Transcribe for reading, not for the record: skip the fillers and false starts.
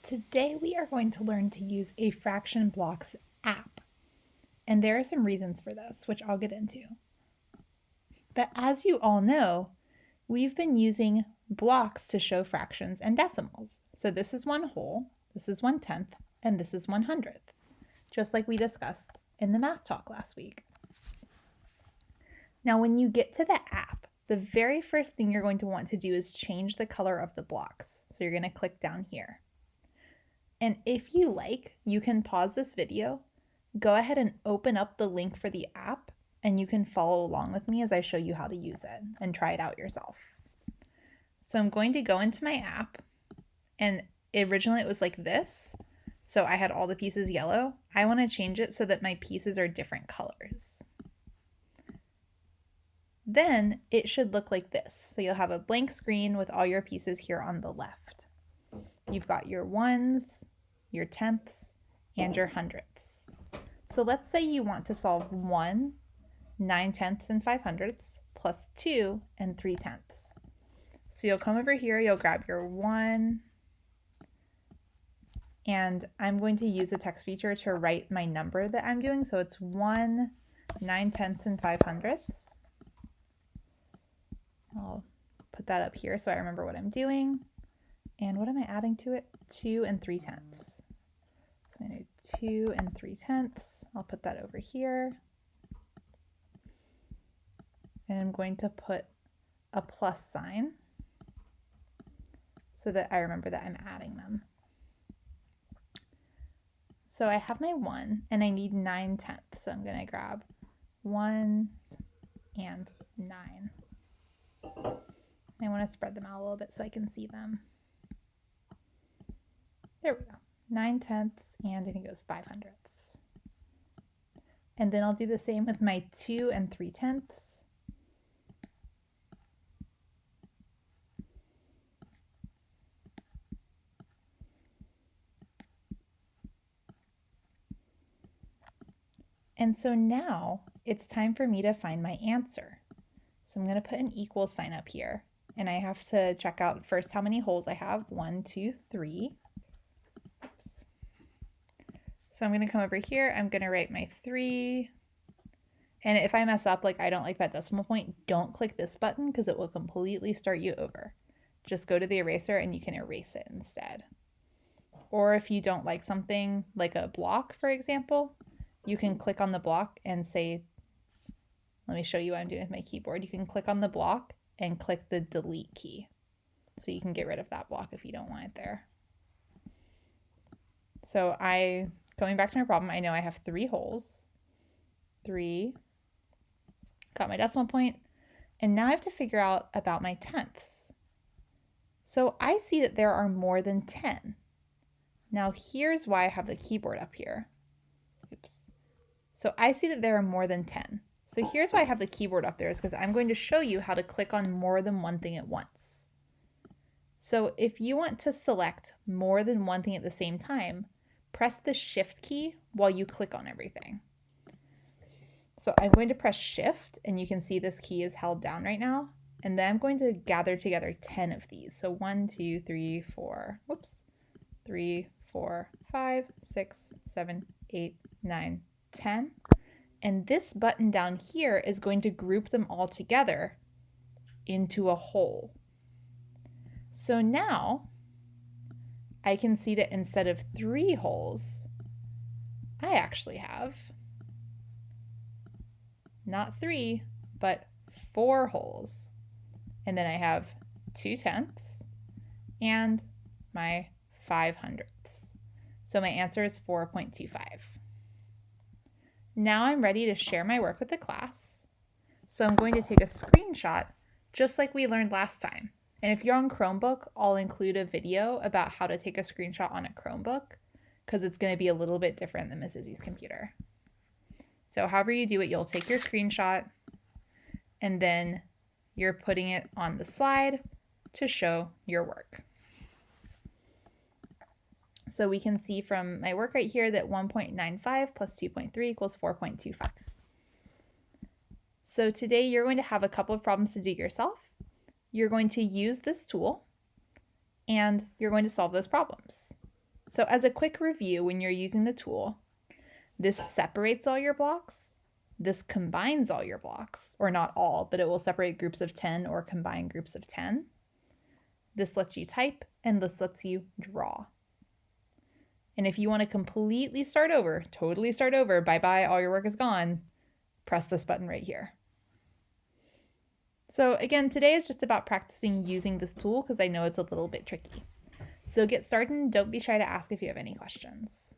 Today we are going to learn to use a Fraction Blocks app. And there are some reasons for this, which I'll get into. But as you all know, we've been using blocks to show fractions and decimals. So this is 1 whole, this is 1/10, and this is 1/100th, just like we discussed in the math talk last week. Now, when you get to the app, the very first thing you're going to want to do is change the color of the blocks. So you're going to click down here. And if you like, you can pause this video, go ahead and open up the link for the app, and you can follow along with me as I show you how to use it and try it out yourself. So I'm going to go into my app, and originally it was like this. So I had all the pieces yellow. I want to change it so that my pieces are different colors. Then it should look like this. So you'll have a blank screen with all your pieces here on the left. You've got your ones, your tenths, and your hundredths. So let's say you want to solve 1, 9/10, and 5/100 plus 2 and 3/10. So you'll come over here, you'll grab your 1, and I'm going to use the text feature to write my number that I'm doing. So it's 1, 9/10, and 5/100. I'll put that up here so I remember what I'm doing. And what am I adding to it? 2 and 3/10. So I'm going to do 2 and 3/10. I'll put that over here. And I'm going to put a plus sign so that I remember that I'm adding them. So I have my 1 and I need 9/10. So I'm going to grab 1 and 9. I want to spread them out a little bit so I can see them. There we go. 9/10, and I think it was 5/100. And then I'll do the same with my 2 and 3/10. And so now it's time for me to find my answer. So I'm going to put an equal sign up here. And I have to check out first how many holes I have. 1, 2, 3. Oops. So I'm going to come over here. I'm going to write my 3. And if I mess up, like I don't like that decimal point, don't click this button because it will completely start you over. Just go to the eraser and you can erase it instead. Or if you don't like something like a block, for example, you can click on the block and say, let me show you what I'm doing with my keyboard. You can click on the block and click the delete key. So you can get rid of that block if you don't want it there. So going back to my problem, I know I have 3 holes. 3, got my decimal point, and now I have to figure out about my tenths. So I see that there are more than 10. Now here's why I have the keyboard up here. Oops. So I see that there are more than 10. So here's why I have the keyboard up there is because I'm going to show you how to click on more than one thing at once. So if you want to select more than one thing at the same time, press the Shift key while you click on everything. So I'm going to press Shift, and you can see this key is held down right now. And then I'm going to gather together 10 of these. So 1, 2, 3, 4, whoops, 3, 4, 5, 6, 7, 8, 9, 10. And this button down here is going to group them all together into a whole. So now I can see that instead of 3 holes, I actually have not 3, but 4 holes. And then I have 2/10 and my 5/100. So my answer is 4.25. Now I'm ready to share my work with the class. So I'm going to take a screenshot just like we learned last time. And if you're on Chromebook, I'll include a video about how to take a screenshot on a Chromebook because it's going to be a little bit different than Miss Izzy's computer. So however you do it, you'll take your screenshot and then you're putting it on the slide to show your work. So we can see from my work right here that 1.95 plus 2.3 equals 4.25. So today you're going to have a couple of problems to do yourself. You're going to use this tool and you're going to solve those problems. So as a quick review, when you're using the tool, this separates all your blocks. This combines all your blocks, or not all, but it will separate groups of 10 or combine groups of 10. This lets you type, and this lets you draw. And if you want to completely start over, totally start over, bye-bye, all your work is gone, press this button right here. So again, today is just about practicing using this tool because I know it's a little bit tricky. So get started and don't be shy to ask if you have any questions.